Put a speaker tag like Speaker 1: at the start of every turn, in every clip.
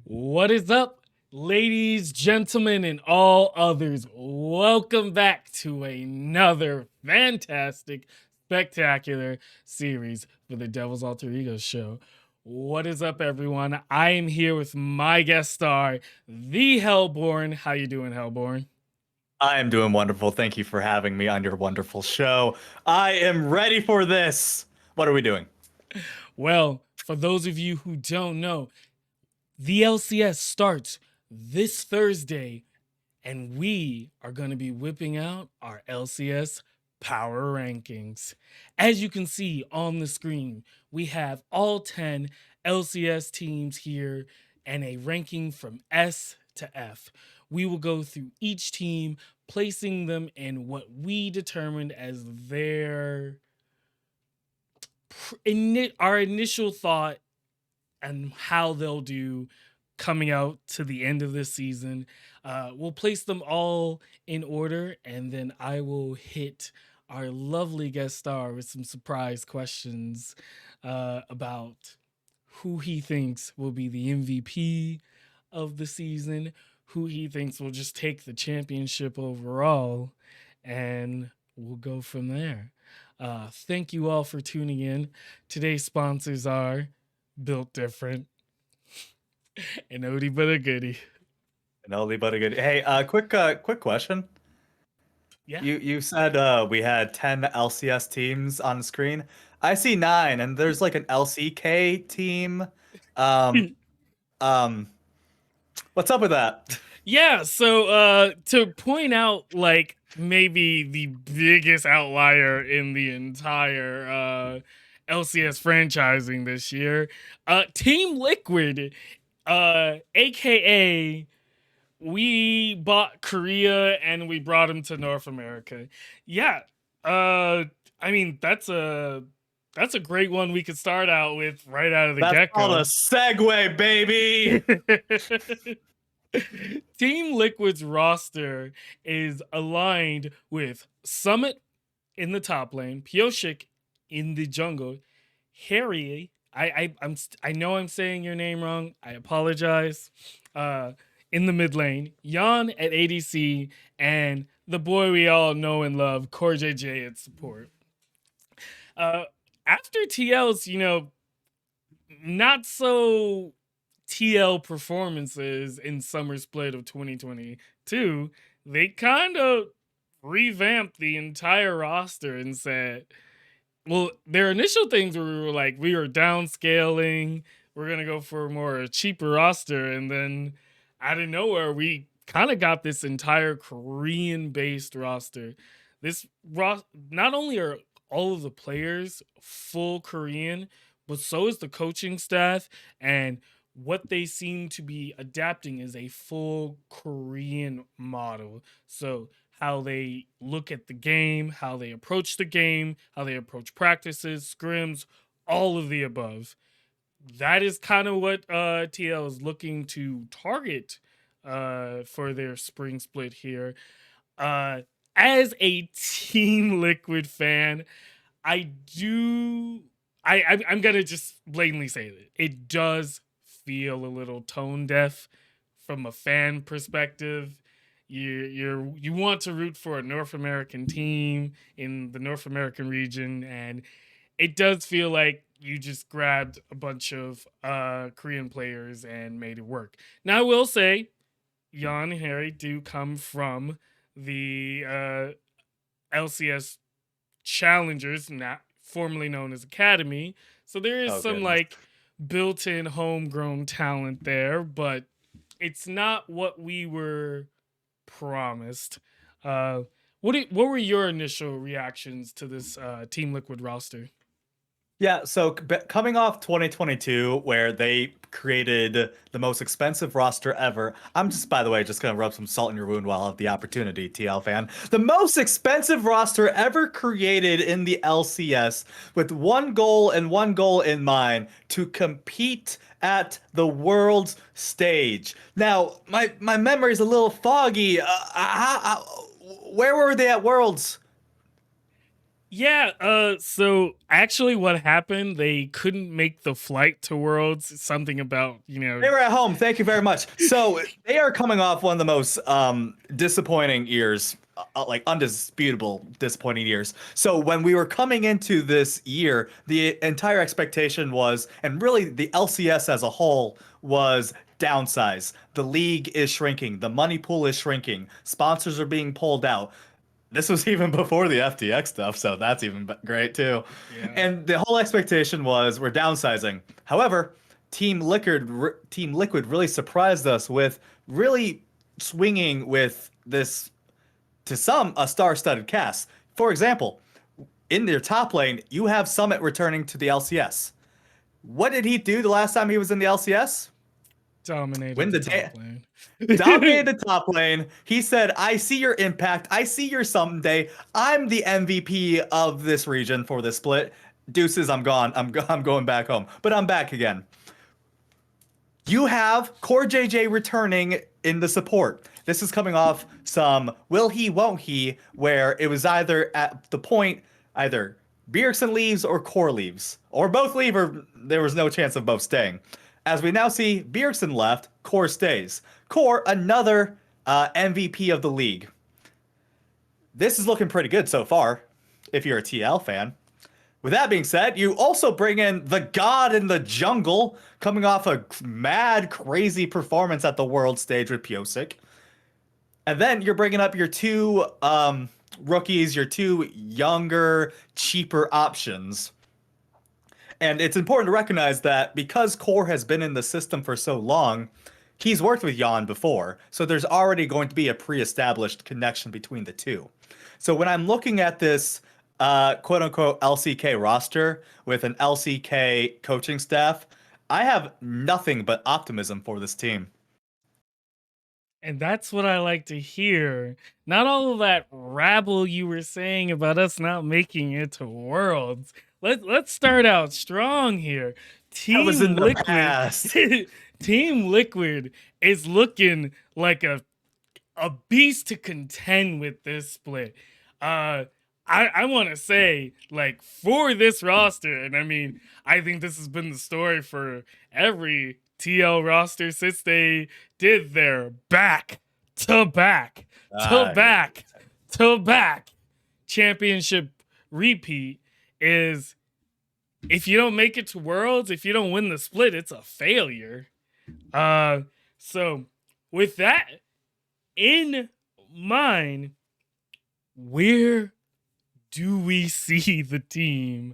Speaker 1: What is up, ladies, gentlemen, and all others? Welcome back to another fantastic, spectacular series for the Devil's Alter Ego Show. What is up, everyone? I am here with my guest star, TheHellBorne. How you doing, Hellborn?
Speaker 2: I am doing wonderful. Thank you for having me on your wonderful show. I am ready for this. What are we doing?
Speaker 1: Well, for those of you who don't know, the LCS starts this Thursday, and we are going to be whipping out our LCS power rankings. As you can see on the screen, we have all 10 LCS teams here and a ranking from S to F. We will go through each team, placing them in what we determined as our initial thought and how they'll do coming out to the end of this season. We'll place them all in order, and then I will hit our lovely guest star with some surprise questions about who he thinks will be the MVP of the season, who he thinks will just take the championship overall, and we'll go from there. Thank you all for tuning in. Today's sponsors are Built Different and Odie But a Goodie.
Speaker 2: An oldie but a good. Hey, quick question.
Speaker 1: Yeah.
Speaker 2: You said we had 10 LCS teams on screen. I see 9, and there's like an LCK team. Um, um, what's up with that?
Speaker 1: Yeah, so to point out like maybe the biggest outlier in the entire LCS franchising this year, Team Liquid, aka we bought Korea and we brought him to North America. Yeah. Uh I mean that's a great one we could start out with right out of the
Speaker 2: That's called a
Speaker 1: get-go.
Speaker 2: segue, baby.
Speaker 1: Team Liquid's roster is aligned with Summit in the top lane, Pioshik in the jungle, Harry. I know I'm saying your name wrong. I apologize. Uh, in the mid lane, Jan at ADC, and the boy we all know and love, Core JJ at support. Uh, After TL's, not so TL performances in summer split of 2022, they kind of revamped the entire roster and said, well, their initial things were like, we were downscaling, we're going to go for a more cheaper roster. And then out of nowhere, we kind of got this entire Korean based roster. Not only are all of the players full Korean, but so is the coaching staff. And what they seem to be adapting is a full Korean model. So, how they look at the game, how they approach the game, how they approach practices, scrims, all of the above. That is kind of what TL is looking to target for their spring split here. Uh, as a Team Liquid fan, I do. I'm gonna just blatantly say that it does feel a little tone deaf from a fan perspective. You want to root for a North American team in the North American region, and it does feel like you just grabbed a bunch of Korean players and made it work. Now I will say, Jan and Harry do come from the LCS Challengers, not formerly known as Academy. So there is
Speaker 2: Oh
Speaker 1: some
Speaker 2: goodness.
Speaker 1: like built-in homegrown talent there, but it's not what we were promised. Uh, what were your initial reactions to this Team Liquid roster?
Speaker 2: Yeah, so coming off 2022, where they created the most expensive roster ever, I'm just, by the way, just gonna rub some salt in your wound while I have the opportunity, TL fan. The most expensive roster ever created in the LCS, with one goal and one goal in mind: to compete at the world's stage. Now, my memory's a little foggy. Where were they at Worlds?
Speaker 1: Yeah, so actually what happened, they couldn't make the flight to Worlds, something about,
Speaker 2: They were at home. Thank you very much. So they are coming off one of the most disappointing years, like undisputable disappointing years. So when we were coming into this year, the entire expectation was, and really the LCS as a whole was downsize. The league is shrinking. The money pool is shrinking. Sponsors are being pulled out. This was even before the FTX stuff, so that's even great too.
Speaker 1: Yeah.
Speaker 2: And the whole expectation was we're downsizing. However, Team Liquid really surprised us with really swinging with this to some a star-studded cast. For example, in their top lane, you have Summit returning to the LCS. What did he do the last time he was in the LCS?
Speaker 1: Dominated
Speaker 2: Win
Speaker 1: the
Speaker 2: the
Speaker 1: top
Speaker 2: day.
Speaker 1: lane.
Speaker 2: Dominated the top lane. He said, I see your impact. I see your someday. I'm the MVP of this region for this split. Deuces, I'm gone. I'm going back home. But I'm back again. You have Core JJ returning in the support. This is coming off some will he, won't he, where it was either at the point, either Bjergsen leaves or Core leaves, or both leave, or there was no chance of both staying. As we now see, Bjergsen left, Core stays. Core, another MVP of the league. This is looking pretty good so far, if you're a TL fan. With that being said, you also bring in the God in the Jungle, coming off a mad, crazy performance at the world stage with Piosik. And then you're bringing up your two rookies, your two younger, cheaper options. And it's important to recognize that because Core has been in the system for so long, he's worked with Jan before. So there's already going to be a pre-established connection between the two. So when I'm looking at this quote unquote LCK roster with an LCK coaching staff, I have nothing but optimism for this team.
Speaker 1: And that's what I like to hear. Not all of that rabble you were saying about us not making it to Worlds. Let's start out strong here.
Speaker 2: That was in
Speaker 1: Team
Speaker 2: the
Speaker 1: Liquid
Speaker 2: past.
Speaker 1: Team Liquid is looking like a beast to contend with this split. I want to say, like, for this roster, and I mean, I think this has been the story for every TL roster since they did their back to back to
Speaker 2: Yeah.
Speaker 1: back to back championship repeat is if you don't make it to Worlds, if you don't win the split, it's a failure. So with that in mind, where do we see the team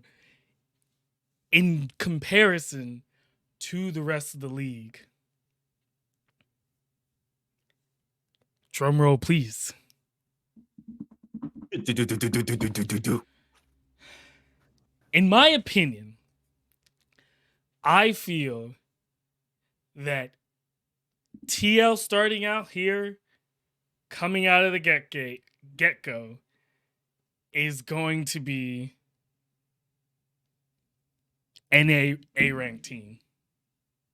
Speaker 1: in comparison to the rest of the league? Drum roll, please. In my opinion, I feel that TL starting out here, coming out of the get go, is going to be an A rank team.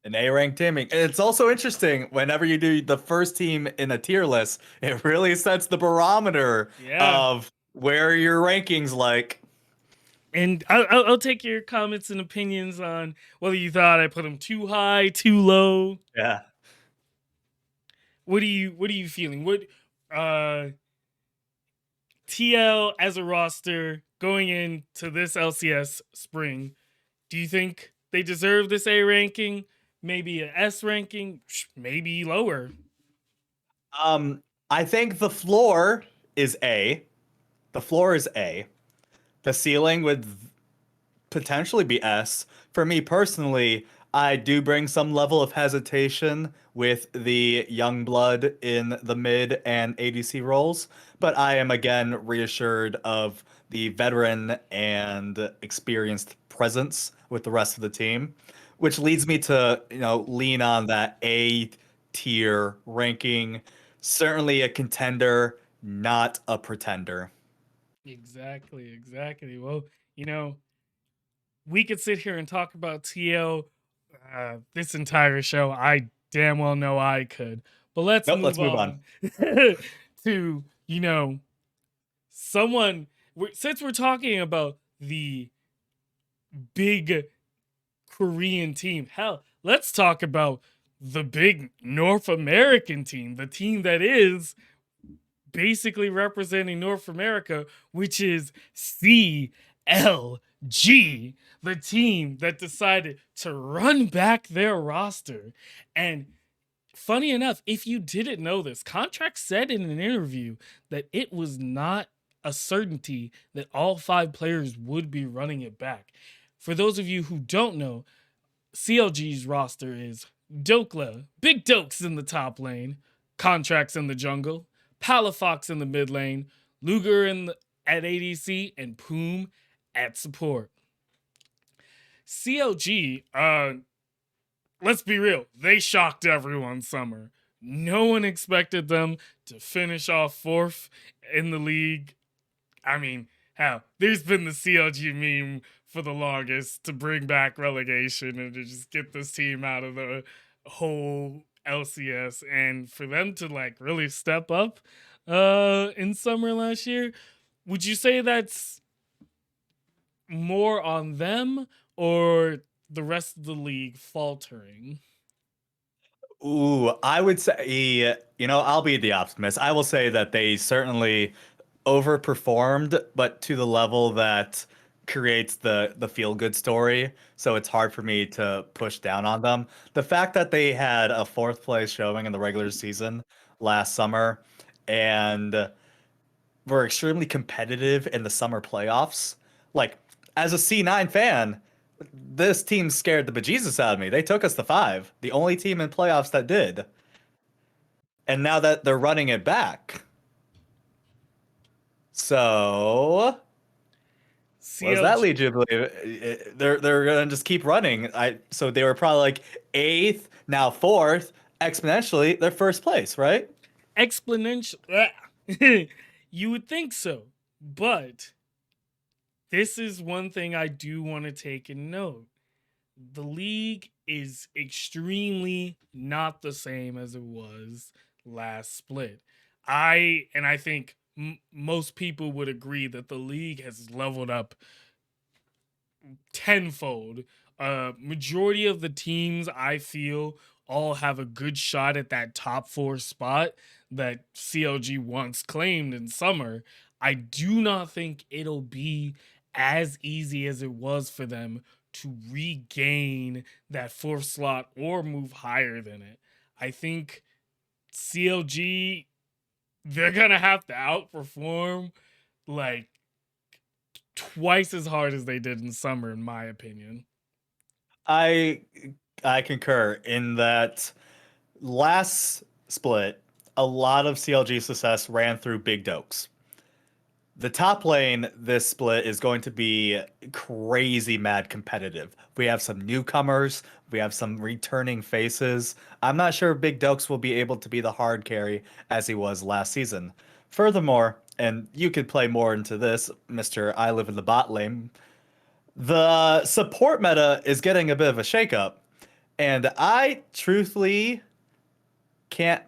Speaker 2: An A rank teaming. And it's also interesting whenever you do the first team in a tier list, it really sets the barometer of where your rankings like.
Speaker 1: And I'll take your comments and opinions on whether you thought I put them too high, too low.
Speaker 2: Yeah.
Speaker 1: What are you feeling? What TL as a roster going into this LCS spring, do you think they deserve this A ranking? Maybe an S ranking? Maybe lower.
Speaker 2: I think the floor is A. The floor is A. The ceiling would potentially be S. For me personally, I do bring some level of hesitation with the young blood in the mid and ADC roles, but I am again reassured of the veteran and experienced presence with the rest of the team, which leads me to, lean on that A tier ranking. Certainly a contender, not a pretender.
Speaker 1: Exactly. Well, we could sit here and talk about TL this entire show. I damn well know I could. But let's
Speaker 2: Nope, let's
Speaker 1: move
Speaker 2: move on.
Speaker 1: on to, someone since we're talking about the big Korean team, hell, let's talk about the big North American team, the team that is basically representing North America, which is CLG, the team that decided to run back their roster. And funny enough, if you didn't know this, Contract said in an interview that it was not a certainty that all 5 players would be running it back. For those of you who don't know, CLG's roster is Dokla, Big Dokes in the top lane, Contracts in the jungle, Palafox in the mid lane, Luger at ADC, and Poom at support. CLG, let's be real, they shocked everyone summer. No one expected them to finish off 4th in the league. I mean, hell, there's been the CLG meme for the longest to bring back relegation and to just get this team out of the whole LCS. And for them to like really step up in summer last year, would you say that's more on them or the rest of the league faltering?
Speaker 2: Ooh, I would say, I'll be the optimist. I will say that they certainly overperformed, but to the level that creates the feel good story. So it's hard for me to push down on them. The fact that they had a 4th place showing in the regular season last summer and were extremely competitive in the summer playoffs. Like, as a C9 fan, this team scared the bejesus out of me. They took us to 5, the only team in playoffs that did. And now that they're running it back. So, what does that
Speaker 1: CLG
Speaker 2: lead you to believe? They're gonna just keep running. So they were probably like 8th, now 4th, exponentially, they're 1st place, right?
Speaker 1: exponential. You would think so, but this is one thing I do want to take in note. The league is extremely not the same as it was last split. I think most people would agree that the league has leveled up tenfold. Majority of the teams I feel all have a good shot at that top 4 spot that CLG once claimed in summer. I do not think it'll be as easy as it was for them to regain that 4th slot or move higher than it. I think CLG, they're gonna have to outperform like twice as hard as they did in summer, in my opinion.
Speaker 2: I I concur in that last split, a lot of CLG success ran through big dokes. The top lane this split is going to be crazy mad competitive. We have some newcomers, we have some returning faces. I'm not sure Big Dokes will be able to be the hard carry as he was last season. Furthermore, and you could play more into this, Mr. I live in the bot lane, the support meta is getting a bit of a shakeup. And I truthfully can't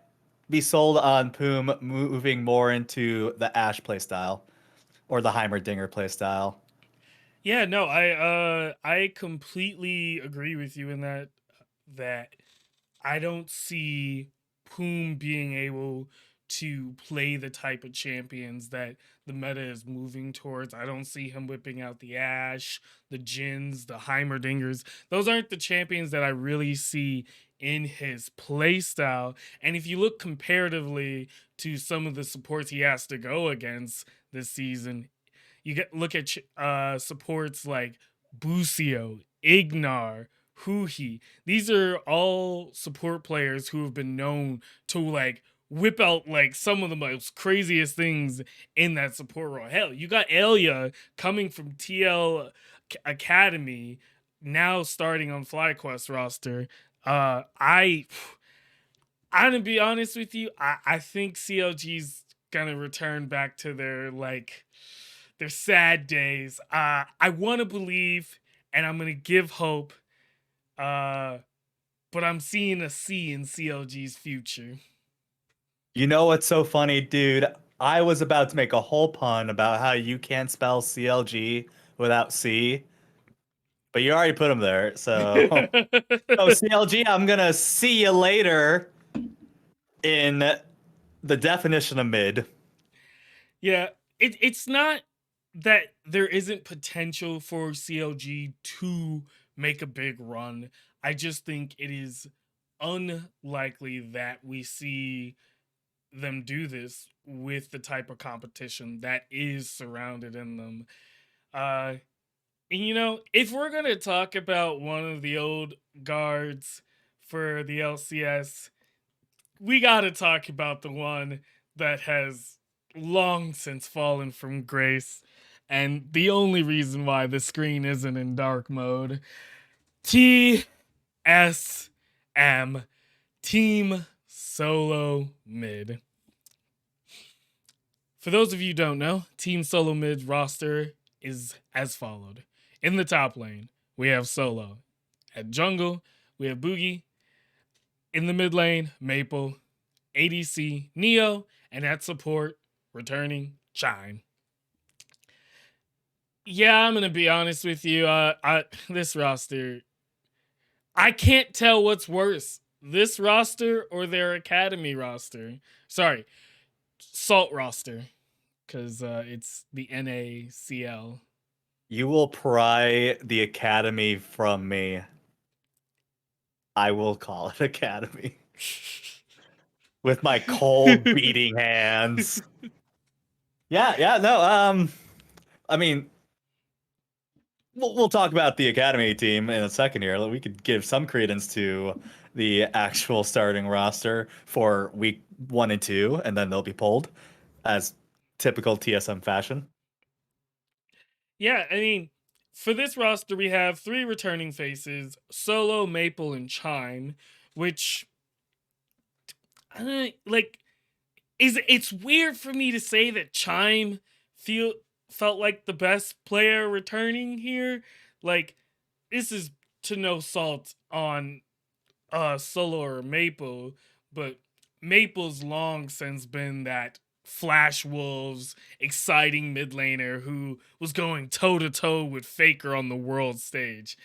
Speaker 2: be sold on Poom moving more into the Ashe playstyle or the Heimerdinger playstyle.
Speaker 1: Yeah, no, I completely agree with you in that I don't see Poom being able to play the type of champions that the meta is moving towards. I don't see him whipping out the Ashe, the Jins, the Heimerdingers. Those aren't the champions that I really see in his playstyle. And if you look comparatively to some of the supports he has to go against this season, you get look at supports like Busio, Ignar, Huhi. These are all support players who have been known to like whip out like some of the most craziest things in that support role. Hell, you got Elia coming from TL Academy, now starting on FlyQuest roster. I'm gonna be honest with you. I think CLG's gonna return back to their sad days. I want to believe, and I'm gonna give hope. Uh, but I'm seeing a C in CLG's future.
Speaker 2: You know what's so funny, dude? I was about to make a whole pun about how you can't spell CLG without C, but you already put them there. So, oh CLG, I'm gonna see you later in the definition of mid.
Speaker 1: Yeah, it's not that there isn't potential for CLG to make a big run. I just think it is unlikely that we see them do this with the type of competition that is surrounded in them. Uh and if we're gonna talk about one of the old guards for the LCS, we gotta talk about the one that has long since fallen from grace, and the only reason why the screen isn't in dark mode. TSM, Team Solo Mid. For those of you who don't know, Team Solo Mid roster is as followed. In the top lane, we have Solo. At jungle, we have Boogie. In the mid lane, Maple. ADC, Neo. And at support, returning Chime. Yeah, I'm gonna be honest with you. This roster, I can't tell what's worse, this roster or their academy roster. Sorry, Salt roster, because it's the NACL.
Speaker 2: You will pry the academy from me. I will call it academy with my cold beating hands. Yeah, yeah, no. I mean, we'll talk about the academy team in a second here. We could give some credence to the actual starting roster for week 1 and 2, and then they'll be pulled as typical TSM fashion.
Speaker 1: Yeah, I mean, for this roster, we have three returning faces: Solo, Maple, and Chime, which, like, it's weird for me to say that Chime feel felt like the best player returning here. Like, this is to no salt on Solo or Maple, but Maple's long since been that Flash Wolves exciting mid laner who was going toe to toe with Faker on the world stage.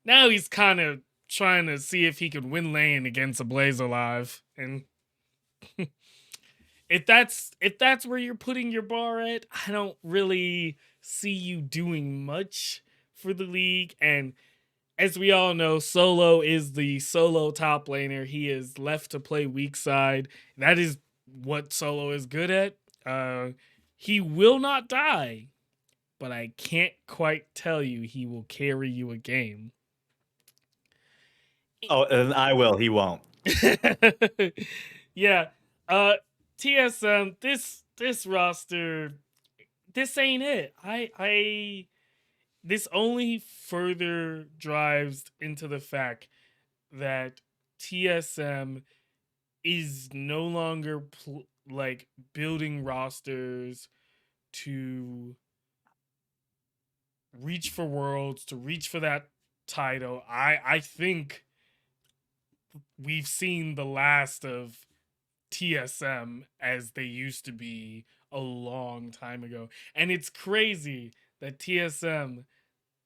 Speaker 1: Now he's kind of trying to see if he could win lane against a Blaze Alive, and if that's where you're putting your bar at, I don't really see you doing much for the league. And as we all know, Solo is the solo top laner. He is left to play weak side. That is what Solo is good at. He will not die, but I can't quite tell you he will carry you a game.
Speaker 2: Oh, and I will. He won't.
Speaker 1: Yeah. Uh TSM, this roster, this ain't it. I This only further drives into the fact that TSM is no longer like building rosters to reach for worlds, to reach for that title. I think we've seen the last of TSM as they used to be a long time ago. And it's crazy that TSM,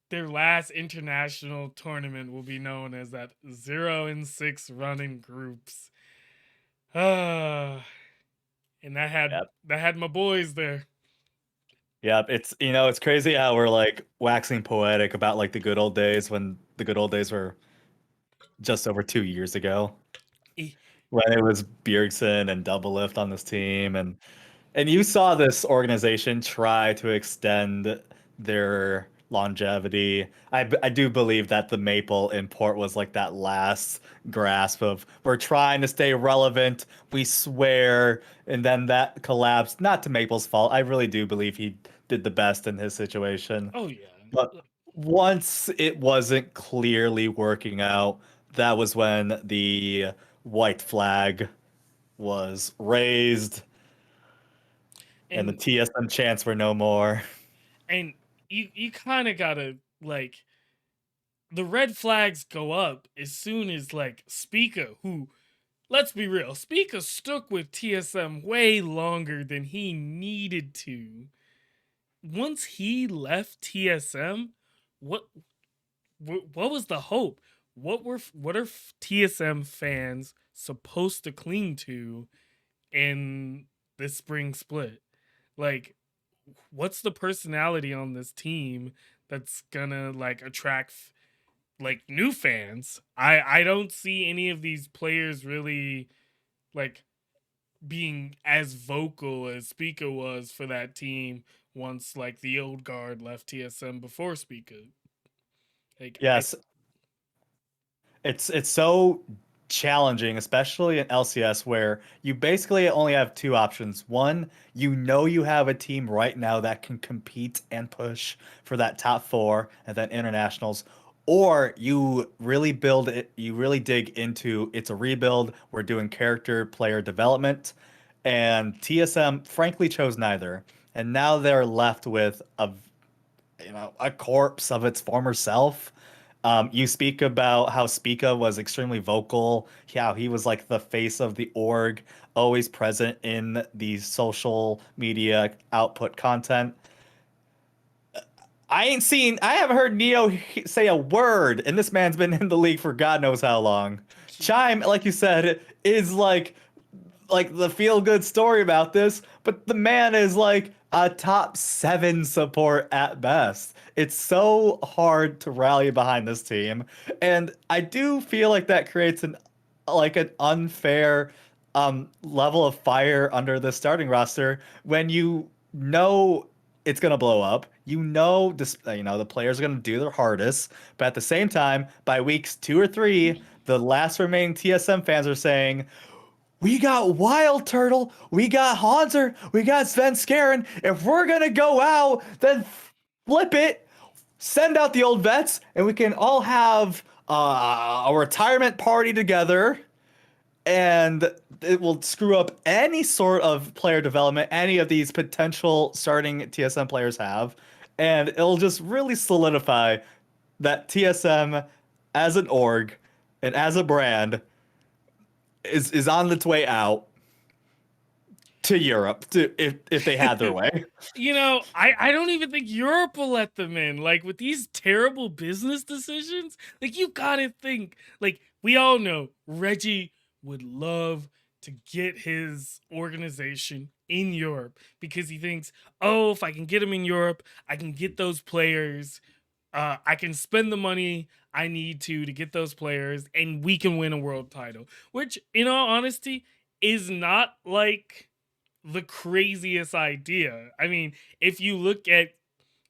Speaker 1: their last international tournament, will be known as that 0-6 running groups. Ah, and
Speaker 2: Yep.
Speaker 1: that had my boys there.
Speaker 2: Yep. It's crazy how we're like waxing poetic about like the good old days when the good old days were just over 2 years ago
Speaker 1: Eh,
Speaker 2: when it was Bjergsen and Doublelift on this team, and you saw this organization try to extend their longevity. I do believe that the Maple import was like that last grasp of we're trying to stay relevant, we swear, and then that collapsed. Not to Maple's fault. I really do believe he did the best in his situation.
Speaker 1: Oh yeah.
Speaker 2: But once it wasn't clearly working out, that was when the white flag was raised and the
Speaker 1: And
Speaker 2: TSM chants were no more.
Speaker 1: and you kind of gotta, like, the red flags go up as soon as, like, Spica, who let's be real. Spica stuck with TSM way longer than he needed to. Once he left TSM, what what was the hope? What are TSM fans supposed to cling to in this spring split? Like, what's the personality on this team that's gonna like attract like new fans? I don't see any of these players really like being as vocal as Spica was for that team once like the old guard left TSM before Spica. Like I
Speaker 2: Yes, it's so challenging, especially in LCS, where you basically only have two options. One, you know you have a team right now that can compete and push for that top four and then internationals, or you really build it, you really dig into it's a rebuild. We're doing character player development, and TSM frankly chose neither. And now they're left with a corpse of its former self. You speak about how Spica was extremely vocal, how he was like the face of the org, always present in the social media output content. I haven't heard Neo say a word, and this man's been in the league for God knows how long. Chime, like you said, is like the feel good story about this, but the man is like a top 7 support at best. It's so hard to rally behind this team, and I do feel like that creates an unfair level of fire under the starting roster when you know it's gonna blow up. You know, the players are gonna do their hardest, but at the same time, by weeks 2 or 3, the last remaining TSM fans are saying, we got Wild Turtle, we got Hanser, we got Sven Skaren. If we're gonna go out, then flip it, send out the old vets, and we can all have a retirement party together. And it will screw up any sort of player development any of these potential starting TSM players have. And it'll just really solidify that TSM as an org and as a brand is on its way out to Europe to if they had their way.
Speaker 1: I don't even think Europe will let them in. Like with these terrible business decisions, like you gotta think. Like we all know, Reggie would love to get his organization in Europe because he thinks, oh, if I can get him in Europe, I can get those players. I can spend the money I need to get those players, and we can win a world title. Which, in all honesty, is not like the craziest idea. I mean, if you look at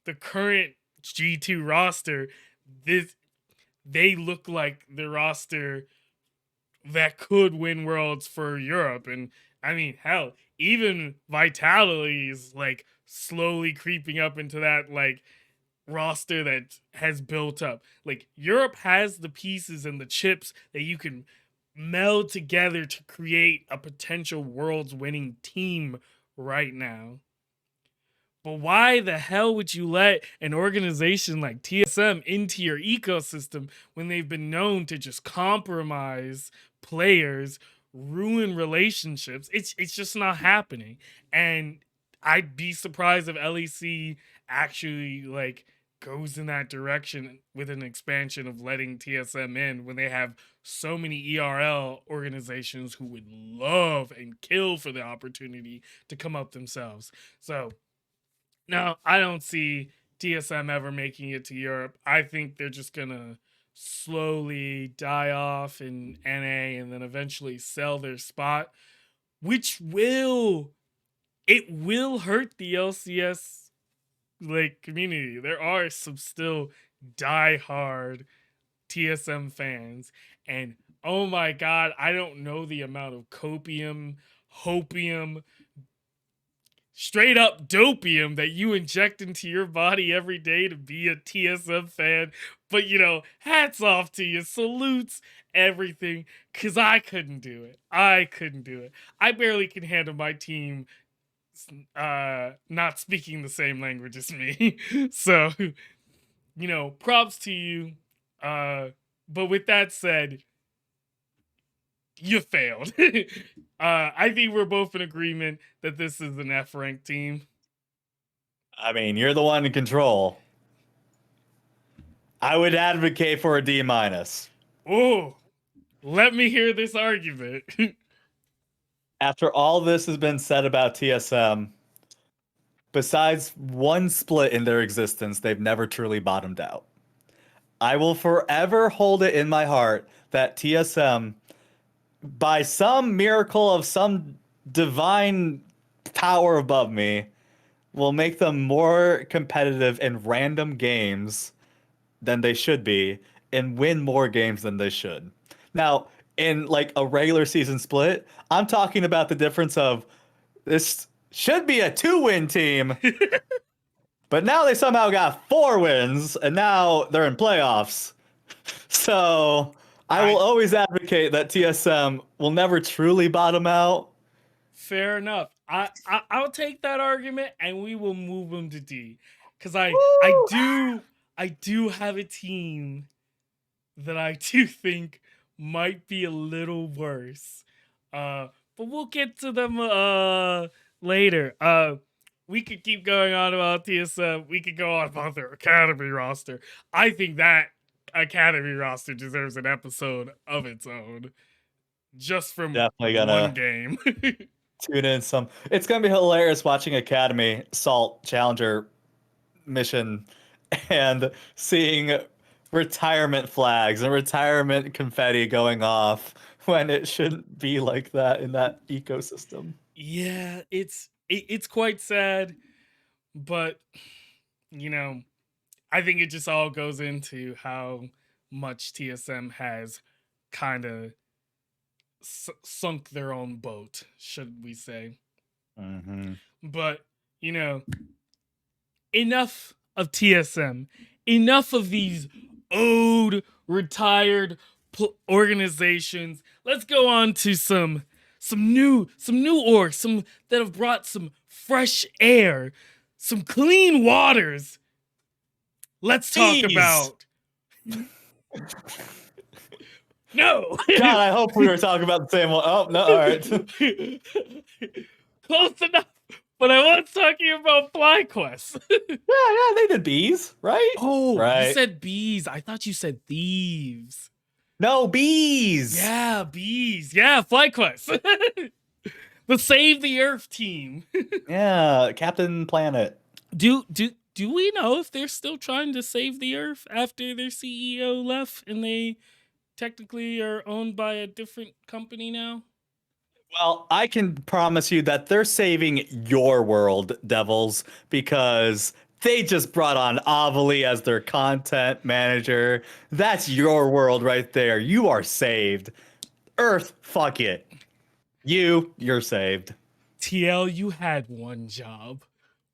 Speaker 1: the current G2 roster, this they look like the roster that could win worlds for Europe. And I mean, hell, even Vitality is like slowly creeping up into that like roster that has built up. Like Europe has the pieces and the chips that you can meld together to create a potential world's winning team right now. But why the hell would you let an organization like TSM into your ecosystem when they've been known to just compromise players, ruin relationships? It's just not happening. And I'd be surprised if LEC actually like goes in that direction with an expansion of letting TSM in when they have so many ERL organizations who would love and kill for the opportunity to come up themselves. So no, I don't see TSM ever making it to Europe. I think they're just gonna slowly die off in NA and then eventually sell their spot, which will hurt the LCS like community. There are some still die-hard TSM fans, and oh my god, I don't know the amount of copium, hopium, straight up dopium that you inject into your body every day to be a TSM fan. But hats off to you, salutes, everything, because I couldn't do it. I couldn't do it. I barely can handle my team not speaking the same language as me. So, props to you. But with that said, You failed. I think we're both in agreement that this is an F ranked team.
Speaker 2: I mean, you're the one in control. I would advocate for a D minus.
Speaker 1: Oh, let me hear this argument.
Speaker 2: After all this has been said about TSM, besides one split in their existence, they've never truly bottomed out. I will forever hold it in my heart that TSM, by some miracle of some divine power above me, will make them more competitive in random games than they should be and win more games than they should. Now, in like a regular season split, I'm talking about the difference of this should be a 2-win team, but now they somehow got 4 wins and now they're in playoffs. So I will
Speaker 1: I
Speaker 2: always advocate that TSM will never truly bottom out.
Speaker 1: Fair enough. I'll take that argument and we will move them to D. Cause
Speaker 2: Woo!
Speaker 1: I do have a team that I do think might be a little worse. But we'll get to them later. We could keep going on about TSM. We could go on about their academy roster. I think that academy roster deserves an episode of its own. Just from
Speaker 2: Definitely
Speaker 1: one
Speaker 2: gonna
Speaker 1: game.
Speaker 2: tune in some. It's gonna be hilarious watching Academy Salt Challenger mission and seeing retirement flags and retirement confetti going off when it shouldn't be like that in that ecosystem.
Speaker 1: Yeah, it's quite sad, but you know, I think it just all goes into how much TSM has kind of sunk their own boat, should we say.
Speaker 2: Mm-hmm.
Speaker 1: But, you know, enough of TSM. Enough of these old, retired organizations. Let's go on to some new orgs, some that have brought some fresh air, some clean waters. Let's talk
Speaker 2: Bees!
Speaker 1: about no.
Speaker 2: God, I hope we were talking about the same one. Oh, no, all right.
Speaker 1: Close enough. But I was talking about FlyQuest.
Speaker 2: Yeah, they did bees, right?
Speaker 1: Oh, you
Speaker 2: Right.
Speaker 1: said bees. I thought you said thieves.
Speaker 2: No, bees!
Speaker 1: Yeah, bees. Yeah, FlyQuest. The Save the Earth team.
Speaker 2: Yeah, Captain Planet.
Speaker 1: Do we know if they're still trying to save the Earth after their CEO left and they technically are owned by a different company now?
Speaker 2: Well, I can promise you that they're saving your world, Devils, because they just brought on Avali as their content manager. That's your world right there. You are saved. Earth, fuck it. You're saved.
Speaker 1: TL, you had one job.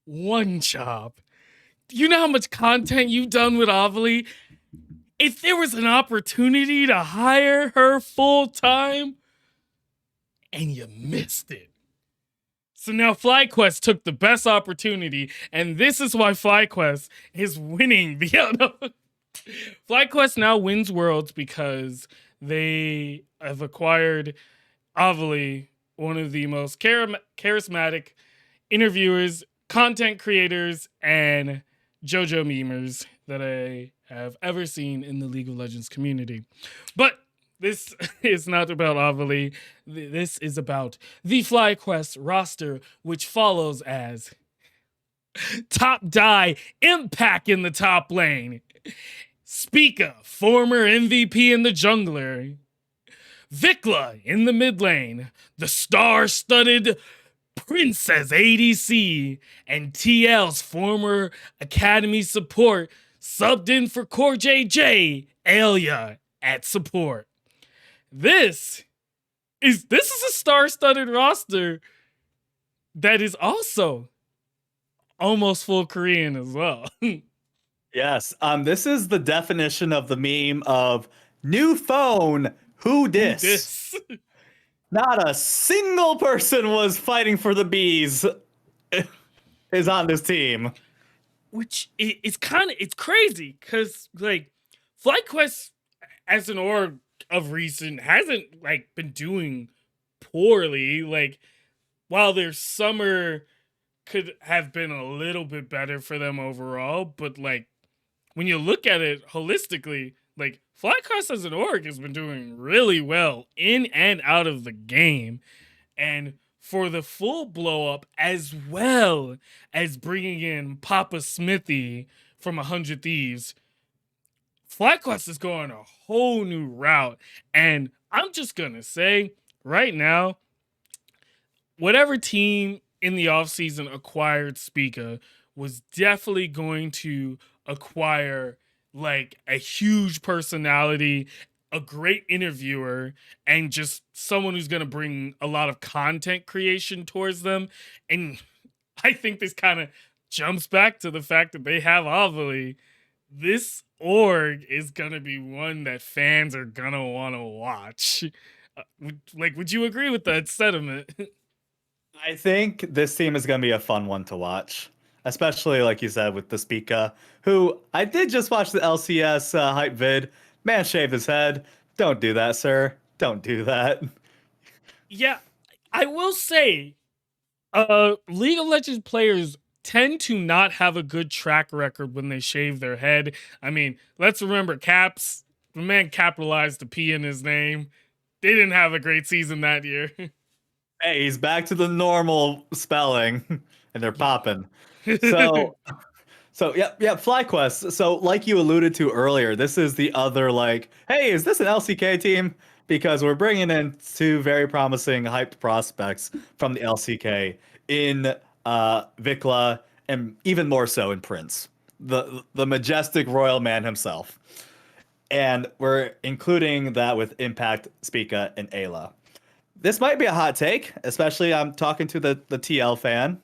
Speaker 1: One job. Do you know how much content you've done with Avali? If there was an opportunity to hire her full time and you missed it. So now FlyQuest took the best opportunity, and this is why FlyQuest is winning the FlyQuest now wins worlds because they have acquired Avali, one of the most charismatic interviewers, content creators, and JoJo memers that I have ever seen in the League of Legends community. But this is not about Avali. This is about the FlyQuest roster, which follows as Top Die Impact in the top lane. Spica, former MVP in the jungler. Vikla in the mid lane. The star-studded Princess ADC. And TL's former Academy support subbed in for Core JJ, Alia at support. This is a star-studded roster that is also almost full Korean as well.
Speaker 2: Yes. This is the definition of the meme of new phone, who dis?
Speaker 1: This
Speaker 2: Not a single person was fighting for the bees is on this team.
Speaker 1: which it's kind of it's crazy because like FlyQuest as an org of recent hasn't like been doing poorly. Like while their summer could have been a little bit better for them overall, but like when you look at it holistically, like Flycross as an org has been doing really well in and out of the game. And for the full blow up, as well as bringing in Papa Smithy from 100 Thieves, FlyQuest is going a whole new route. And I'm just going to say right now, whatever team in the offseason acquired Spica was definitely going to acquire like a huge personality, a great interviewer, and just someone who's going to bring a lot of content creation towards them. And I think this kind of jumps back to the fact that they have Avali. This org is going to be one that fans are going to want to watch. Would you agree with that sentiment?
Speaker 2: I think this team is going to be a fun one to watch, especially like you said with the Spica, who I did just watch the LCS hype vid. Man shaved his head. Don't do that, sir. Don't do that.
Speaker 1: Yeah, I will say, League of Legends players tend to not have a good track record when they shave their head. I mean, let's remember Caps. The man capitalized the P in his name. They didn't have a great season that year.
Speaker 2: Hey, he's back to the normal spelling, and they're
Speaker 1: Yeah.
Speaker 2: popping. So, yeah, FlyQuest. So, like you alluded to earlier, this is the other like, hey, is this an LCK team? Because we're bringing in two very promising, hyped prospects from the LCK in Vikla, and even more so in Prince, the majestic royal man himself. And we're including that with Impact, Spica, and Ayla. This might be a hot take, especially I'm talking to the TL fan.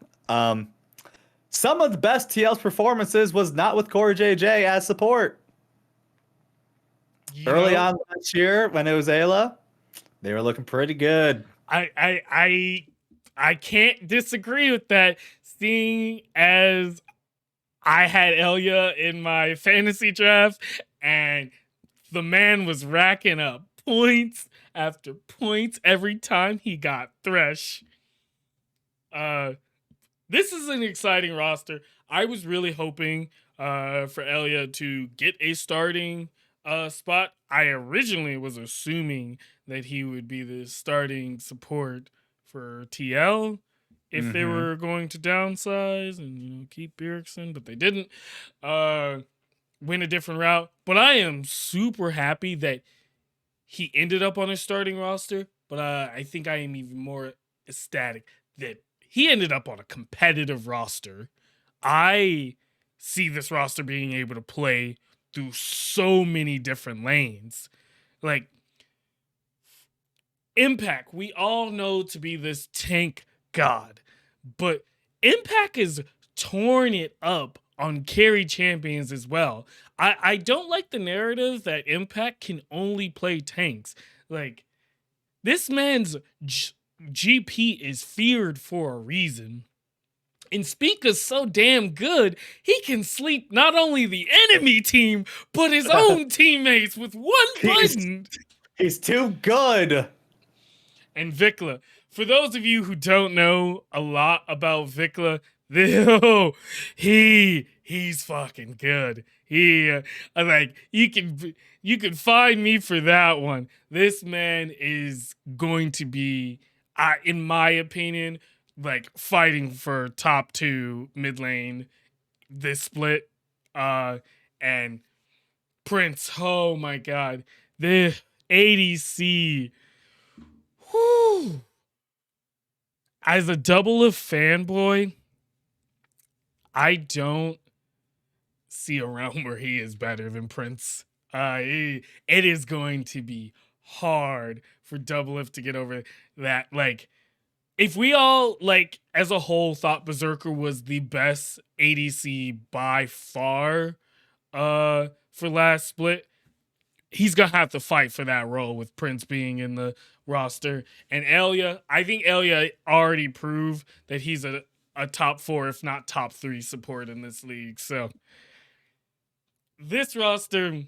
Speaker 2: Some of the best TL's performances was not with Core JJ as support.
Speaker 1: you
Speaker 2: Early
Speaker 1: know,
Speaker 2: on last year, when it was Ayla, they were looking pretty good.
Speaker 1: I can't disagree with that. Seeing as I had Elia in my fantasy draft, and the man was racking up points after points every time he got Thresh. Uh, this is an exciting roster. I was really hoping for Elia to get a starting spot. I originally was assuming that he would be the starting support for TL if they
Speaker 2: Mm-hmm.
Speaker 1: were going to downsize and keep Bjergsen, but they didn't. Went a different route. But I am super happy that he ended up on a starting roster. But I think I am even more ecstatic that he ended up on a competitive roster. I see this roster being able to play through so many different lanes. Like Impact, we all know to be this tank god, but Impact is torn it up on carry champions as well. I don't like the narrative that Impact can only play tanks. Like, this man's GP is feared for a reason. And Speaker's so damn good, he can sleep not only the enemy team, but his own teammates with one
Speaker 2: he's
Speaker 1: button.
Speaker 2: he's too good.
Speaker 1: And Vikla. For those of you who don't know a lot about Vikla, he's fucking good. He like you can find me for that one. This man is going to be, in my opinion, like fighting for top 2 mid lane this split. And Prince, oh my god, the ADC. Whew. As a double of fanboy, I don't see a realm where he is better than Prince. It is going to be hard for Doublelift to get over that. Like, if we all, like, as a whole thought Berserker was the best ADC by far for last split, he's gonna have to fight for that role with Prince being in the roster. And Elia, I think Elia already proved that he's a top 4, if not top 3 support in this league. So this roster,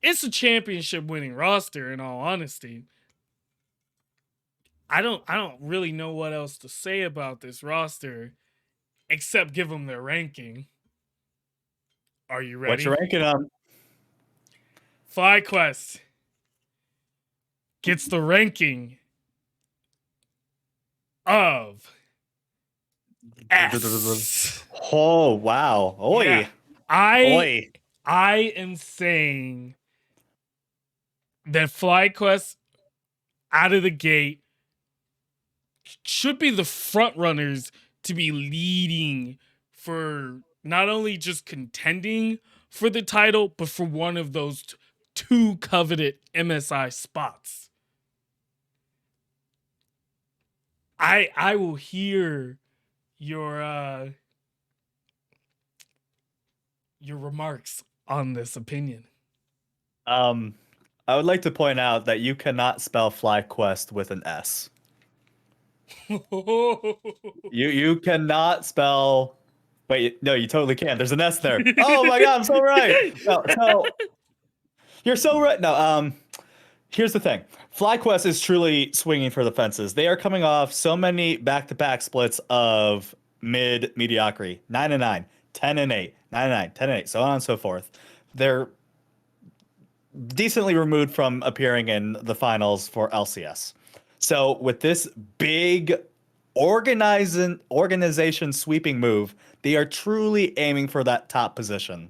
Speaker 1: it's a championship winning roster, in all honesty. I don't really know what else to say about this roster except give them their ranking. Are you
Speaker 2: What you
Speaker 1: ready?
Speaker 2: ranking on?
Speaker 1: FlyQuest gets the ranking of S.
Speaker 2: Oh wow!
Speaker 1: Yeah.
Speaker 2: Oi,
Speaker 1: I
Speaker 2: oi!
Speaker 1: I am saying that FlyQuest out of the gate should be the front runners to be leading for not only just contending for the title, but for one of those two coveted MSI spots. I will hear your remarks on this opinion.
Speaker 2: I would like to point out that you cannot spell FlyQuest with an S. You cannot spell. Wait, no, you totally can. There's an S there. Oh my god, I'm so right. No, so you're so right. No, here's the thing. FlyQuest is truly swinging for the fences. They are coming off so many back-to-back splits of mediocrity. 9-9, 10-8, 9-9, 10-8, so on and so forth. They're decently removed from appearing in the finals for LCS. So with this big organization sweeping move, they are truly aiming for that top position.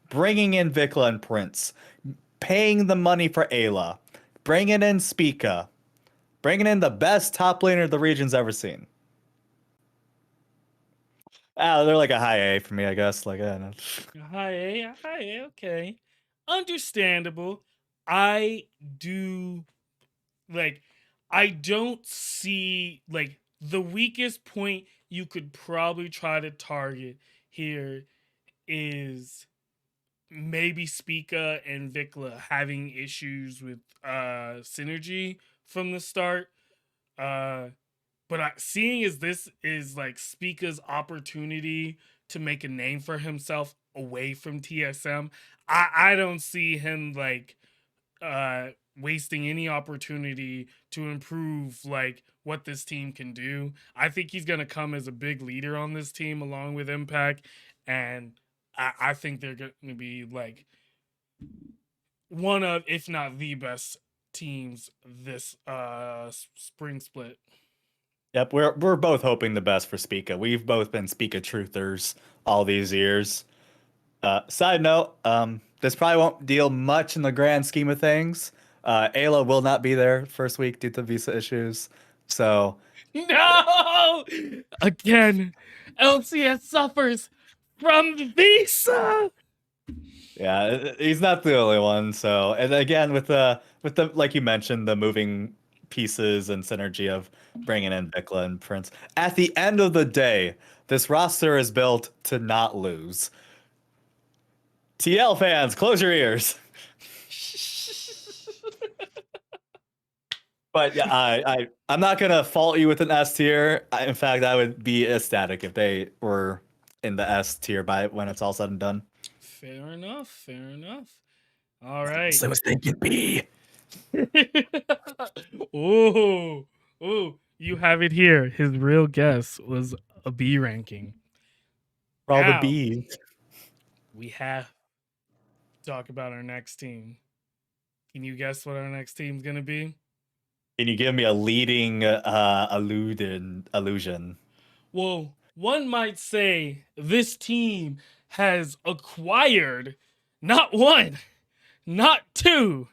Speaker 2: Bringing in Vikla and Prince, paying the money for Ayla, bringing in Spica, bringing in the best top laner the region's ever seen. They're like a high A for me, I guess. Like,
Speaker 1: Hi, hi, okay. Understandable. I do like I don't see like the weakest point you could probably try to target here is maybe Spica and Vikla having issues with synergy from the start. But seeing as this is like Spica's opportunity to make a name for himself away from TSM, I don't see him like wasting any opportunity to improve like what this team can do. I think he's gonna come as a big leader on this team along with Impact, and I think they're gonna be like one of, if not the best teams this spring split.
Speaker 2: yep, we're both hoping the best for Spica. We've both been Spica truthers all these years. Side note, this probably won't deal much in the grand scheme of things. Ayla will not be there first week due to visa issues. So
Speaker 1: No! Again, LCS suffers from visa.
Speaker 2: yeah, he's not the only one. So and again with the like you mentioned the moving pieces and synergy of bringing in Vikla and Prince. At the end of the day, this roster is built to not lose. TL fans, close your ears. But yeah, I'm not gonna fault you with an S tier. In fact, I would be ecstatic if they were in the S tier by when it's all said and done.
Speaker 1: Fair enough. Fair enough. All right.
Speaker 2: I was thinking B.
Speaker 1: Ooh, ooh! You have it here. His real guess was a B ranking.
Speaker 2: For all the
Speaker 1: Now
Speaker 2: B's.
Speaker 1: we have to talk about our next team. Can you guess what our next team's gonna be?
Speaker 2: Can you give me a leading illusion?
Speaker 1: Well, one might say this team has acquired not one, not two,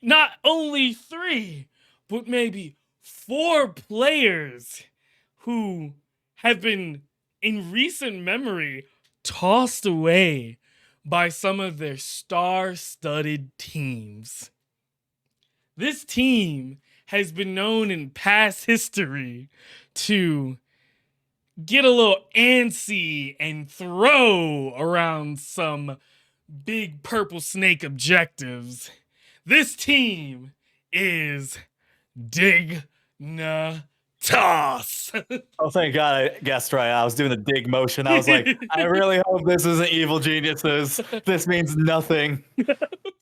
Speaker 1: not only three, but maybe four players who have been, in recent memory, tossed away by some of their star studded teams. This team has been known in past history to get a little antsy and throw around some big purple snake objectives. This team is Dignitas.
Speaker 2: Oh, thank God I guessed right. I was doing the dig motion. I was like, I really hope this isn't evil geniuses. This means nothing.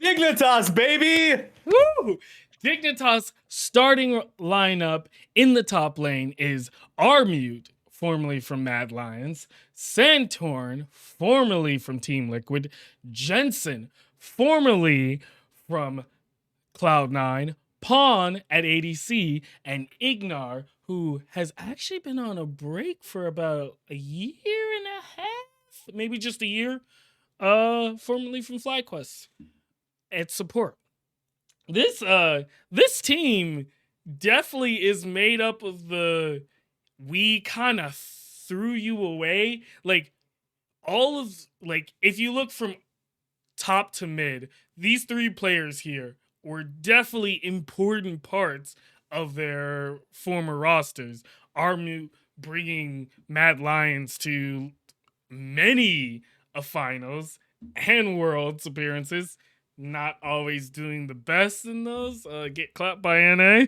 Speaker 2: Dignitas, baby!
Speaker 1: Woo! Dignitas starting lineup in the top lane is Armute, formerly from Mad Lions, Santorn, formerly from Team Liquid, Jensen, formerly from Cloud9, Pawn at ADC, and Ignar, who has actually been on a break for about a year and a half, maybe just a year, formerly from FlyQuest at support. This team definitely is made up of the we kind of threw you away. Like all of like if you look from top to mid, these three players here were definitely important parts of their former rosters. Armu bringing Mad Lions to many finals and worlds appearances. Not always doing the best in those. Get clapped by NA.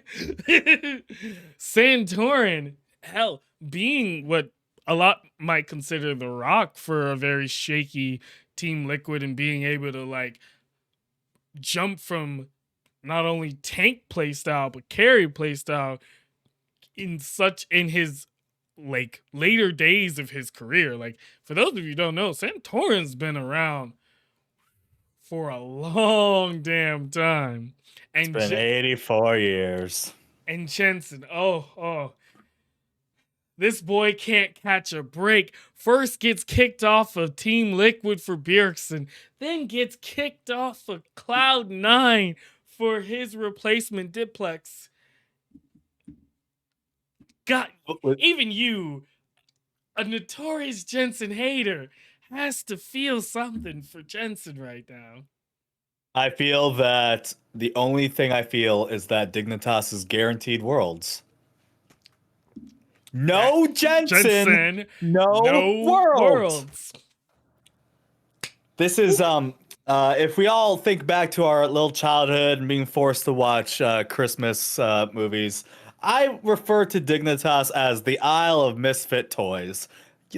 Speaker 1: Santorin, hell, being what a lot might consider the rock for a very shaky Team Liquid and being able to like jump from not only tank playstyle but carry playstyle in his like later days of his career. Like for those of you who don't know, Santorin's been around for a long damn time.
Speaker 2: It's
Speaker 1: And
Speaker 2: been 84 years.
Speaker 1: and Jensen, oh, this boy can't catch a break. First gets kicked off of Team Liquid for Bjergsen, then gets kicked off of Cloud9 for his replacement Diplex. God, even you, a notorious Jensen hater, has to feel something for Jensen right now.
Speaker 2: I feel that the only thing I feel is that Dignitas is guaranteed worlds. No Jensen,
Speaker 1: Jensen,
Speaker 2: no
Speaker 1: no
Speaker 2: worlds.
Speaker 1: worlds.
Speaker 2: This is if we all think back to our little childhood and being forced to watch Christmas movies, I refer to Dignitas as the Isle of Misfit Toys.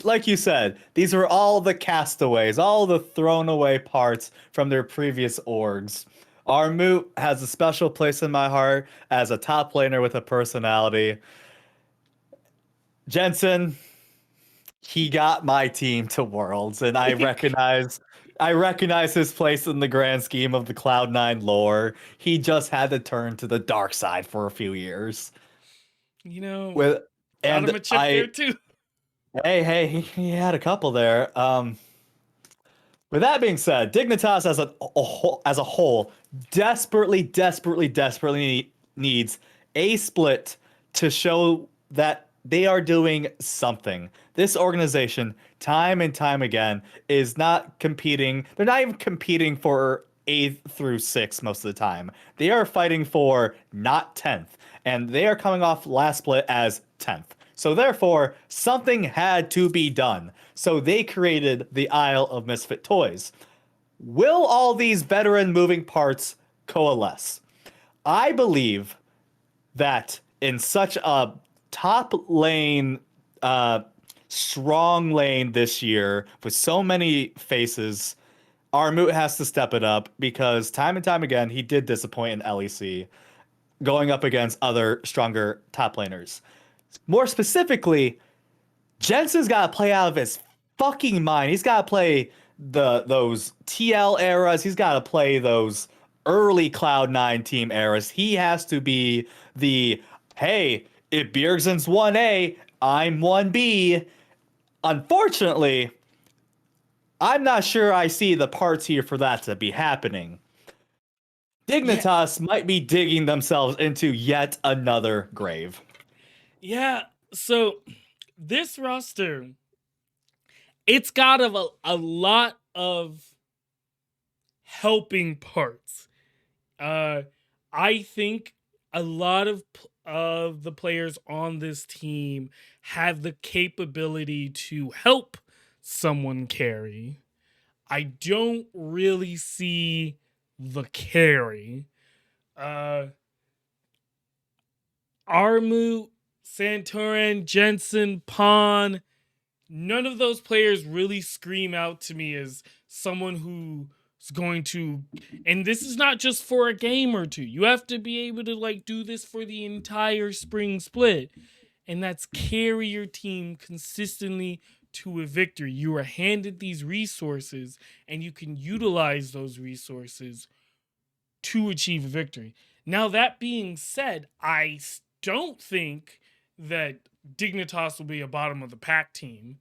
Speaker 2: Like you said, these are all the castaways, all the thrown away parts from their previous orgs. Armut has a special place in my heart as a top laner with a personality. Jensen, he got my team to Worlds, and I recognize his place in the grand scheme of the Cloud9 lore. He just had to turn to the dark side for a few years.
Speaker 1: You know,
Speaker 2: With
Speaker 1: got
Speaker 2: and
Speaker 1: him a chip there
Speaker 2: I
Speaker 1: too.
Speaker 2: hey, he had a couple there. With that being said, Dignitas as a whole desperately needs a split to show that they are doing something. This organization, time and time again, is not competing. They're not even competing for 8th through 6th most of the time. They are fighting for not 10th, and they are coming off last split as 10th. So therefore, something had to be done. So they created the Isle of Misfit Toys. Will all these veteran moving parts coalesce? I believe that in such a top lane, strong lane this year with so many faces, Armut has to step it up because time and time again he did disappoint in LEC, going up against other stronger top laners. More specifically, Jensen's got to play out of his fucking mind. He's got to play those TL eras. He's got to play those early Cloud9 team eras. He has to be the hey, if Bjergsen's 1A, I'm 1B. Unfortunately, I'm not sure I see the parts here for that to be happening.
Speaker 1: Yeah,
Speaker 2: Dignitas might be digging themselves into yet another grave.
Speaker 1: yeah. So this roster, it's got a lot of helping parts. Uh, I think a lot of the players on this team have the capability to help someone carry. I don't really see the carry. Uh, Armu, Santorin, Jensen, Pawn, none of those players really scream out to me as someone who is going to, and this is not just for a game or two. You have to be able to like do this for the entire spring split, and that's carry your team consistently to a victory. You are handed these resources, and you can utilize those resources to achieve a victory. Now, that being said, I don't think that Dignitas will be a bottom of the pack team.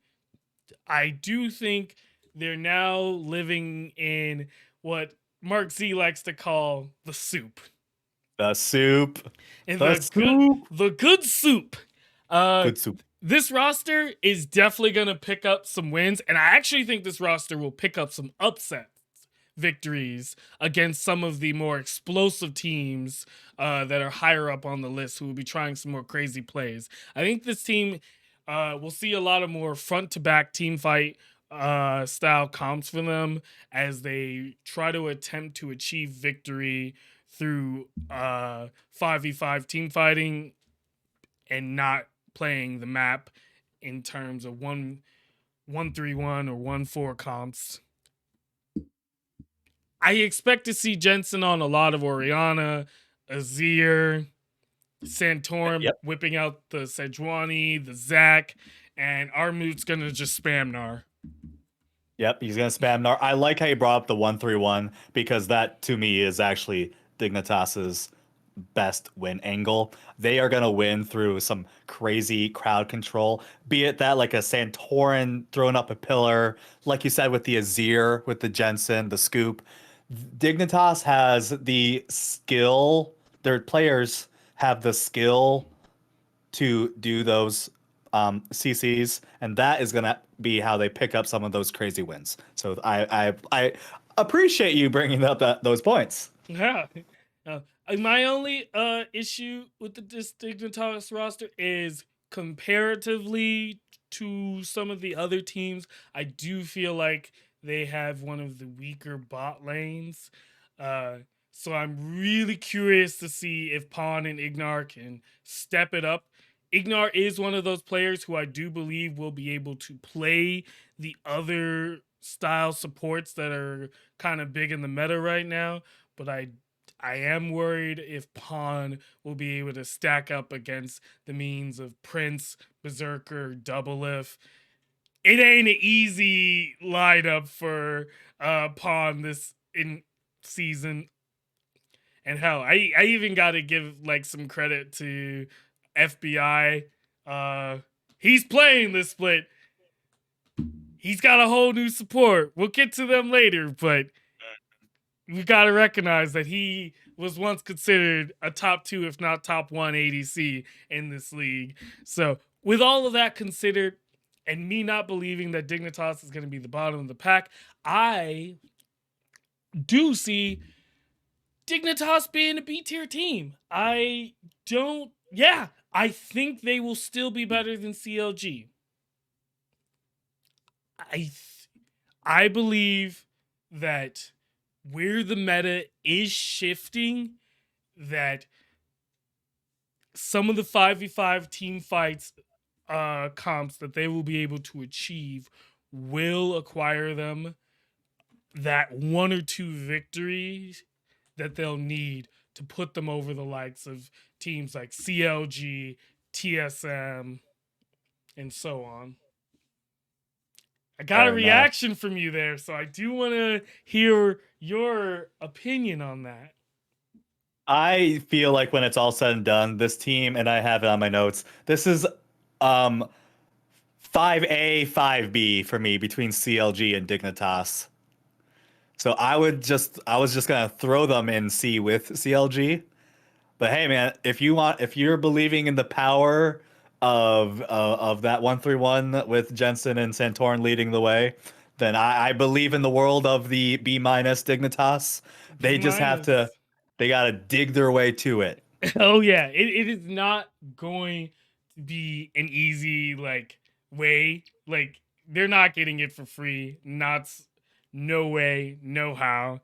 Speaker 1: I do think they're now living in what Mark Z likes to call the soup.
Speaker 2: The soup.
Speaker 1: And
Speaker 2: The soup.
Speaker 1: the good soup. Uh
Speaker 2: Good soup.
Speaker 1: this roster is definitely gonna pick up some wins, and I actually think this roster will pick up some upset victories against some of the more explosive teams that are higher up on the list who will be trying some more crazy plays. I think this team will see a lot of more front to back team fight style comps for them as they try to attempt to achieve victory through 5v5 team fighting and not playing the map in terms of 1-1-3-1 or 1-4 comps. I expect to see Jensen on a lot of Oriana, Azir, Santorum
Speaker 2: Yep.
Speaker 1: whipping out the Sejuani, the Zac, and Armut's gonna just spam Gnar.
Speaker 2: Yep, he's gonna spam Nar. I like how you brought up the 1-3-1 because that to me is actually Dignitas's best win angle. They are gonna win through some crazy crowd control, be it that like a Santorin throwing up a pillar, like you said with the Azir, with the Jensen, the scoop. Dignitas has the skill. Their players have the skill to do those CCs, and that is gonna be how they pick up some of those crazy wins. So I appreciate you bringing up those points.
Speaker 1: Yeah. My only issue with the Dignitas roster is comparatively to some of the other teams, I do feel like they have one of the weaker bot lanes. Uh, so I'm really curious to see if Pawn and Ignar can step it up. Ignar is one of those players who I do believe will be able to play the other style supports that are kind of big in the meta right now, but I am worried if Pawn will be able to stack up against the means of Prince, Berserker, Doublelift. It ain't an easy lineup for Pawn this in season. And hell, I even got to give like some credit to FBI. He's playing this split. He's got a whole new support. We'll get to them later, but we got to recognize that he was once considered a top 2 if not top 1 ADC in this league. So with all of that considered, and me not believing that Dignitas is going to be the bottom of the pack, I do see Dignitas being a B tier team. I think they will still be better than CLG. I believe that where the meta is shifting, that some of the 5v5 team fights comps that they will be able to achieve will acquire them that 1 or 2 victories that they'll need to put them over the likes of teams like CLG, TSM, and so on. I got
Speaker 2: Fair
Speaker 1: a
Speaker 2: enough.
Speaker 1: reaction from you there, so I do want to hear your opinion on that.
Speaker 2: I feel like when it's all said and done, this team, and I have it on my notes, this is 5A, 5B for me between CLG and Dignitas. So I was just gonna throw them in C with CLG. But hey, man, if you're believing in the power of that 1-3-1 with Jensen and Santorin leading the way, then I believe in the world of the B minus Dignitas.
Speaker 1: B
Speaker 2: They just have to,
Speaker 1: minus.
Speaker 2: they gotta dig their way to it.
Speaker 1: Oh yeah, it is not going to be an easy like way. Like they're not getting it for free. Not no way, no how.